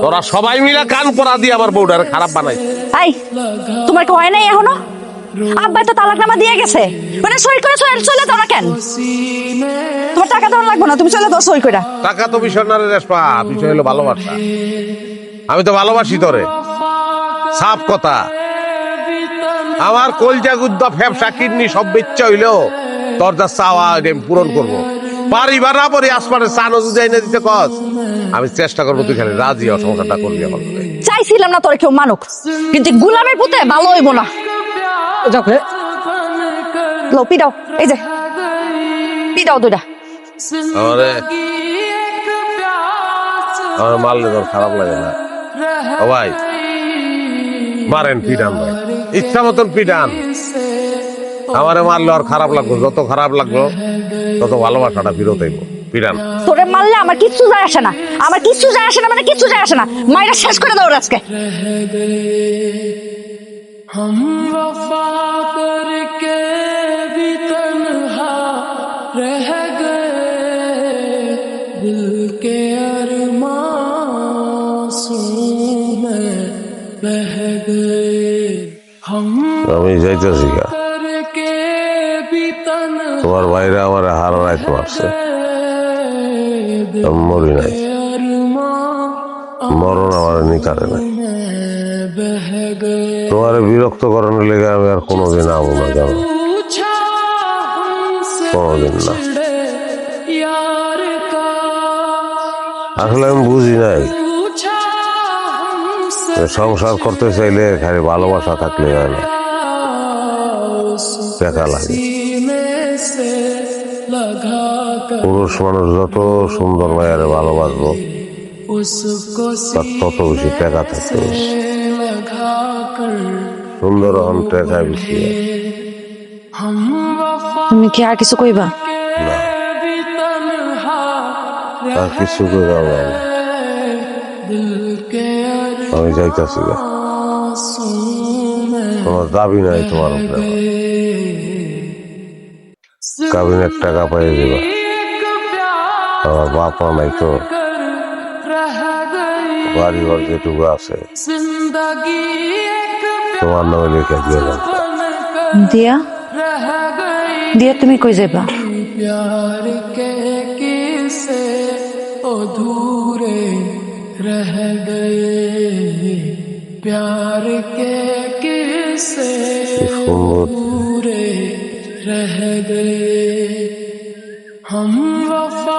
তোরা সবাই মিলে কান পরা দিয়ে আমার বউটার খারাপ বানাই। আই তোমার কি হয় নাই এখনো? আব্বা তো তালাকনামা দিয়ে গেছে, মানে সই করে চলে যাও না কেন? তোমার টাকা দেওয়া লাগবে না, তুমি চলে যাও সই করে। টাকা তো বিষয় না রে রেশপা, বিষয় হলো ভালোবাসা। আমি তো ভালোবাসি তোরে, সাফ কথা। আমার কলজা গুদ্দা ফ্যাপসা কিডনি সব বেচ্চা হইলেও তোর যা চাওয়া আমি পূরণ করবো। পারি বা না পারি আসমানের চানো যদি এনে দিতে কস, আমি চেষ্টা করবো তুই খালি রাজি হ, সংসারটা করবি আমার সাথে। চাইছিলাম না তোর কেউ মানুক, কিন্তু গুলামের পুতে ভালো হইব না। যাও লো পিডাও, এই যে পিডাও দুইটা। আমারে আমার মারলে তোর খারাপ লাগে না? ও ভাই মারেন, পিডান ভাই, ইচ্ছা মতন পিডান। আমারে মারলে আর খারাপ লাগলো, যত খারাপ লাগলো তত ভালোবাসাটা ফিরত আইব। পিডান। তোরে মারলে আমার কিচ্ছু যায় আসে না, আমার কিচ্ছু যায় আসে না, মানে কিচ্ছু যায় আসে না। মাইরা শেষ করে দাও আজকে। हम वफा करके भी तन्हा रह गए, दिल के अरमां में बह गए। हम আমি যাইতেছি গা, करके भी तन्हा তোমার বাইরে আমার হার রাইতে মারছে, আমি মরি নাই, মরণ আমার নিকারে নাই। बह गए। তোমার বিরক্ত করানোর লেগে আমি আর কোনোদিন আমো না, জানো? पूछा हमसे কোনোদিন না। यार का, আসলে আমি বুঝি নাই पूछा हमसे যে সংসার করতে চাইলে খালি ভালোবাসা থাকলে হয় না, টাকা লাগে। सीने से लगा कर পুরুষ মানুষ যত সুন্দর মায়ের ভালোবাসবো उसको তার তত বেশি টাকা থাকতে হবে। लगा कर সুন্দর হন টাকায় বেশি হয়। हम वफा তুমি কি আর কিছু কইবা? না, भी तन्हा আর কিছু করে যাবো না। दिल के আমি যাইতাছি গা, आंसू में তোমার দাবি নাই তোমার উপরে আমার। কাবিনের টাকা পাইয়ে দিবা, আমার বাপ মা নাই তো, रह गई বাড়ি ঘর যেটুকু আছে जिंदगी एक তোমার নামে লিখে দিয়ে যাবে। দিয়া रह गई দিয়া তুমি কই যাইবা? प्यार के किस्से अधूरे रह गए, प्यार के किस्से সুন্দর अधूरे रह गए। हम वफा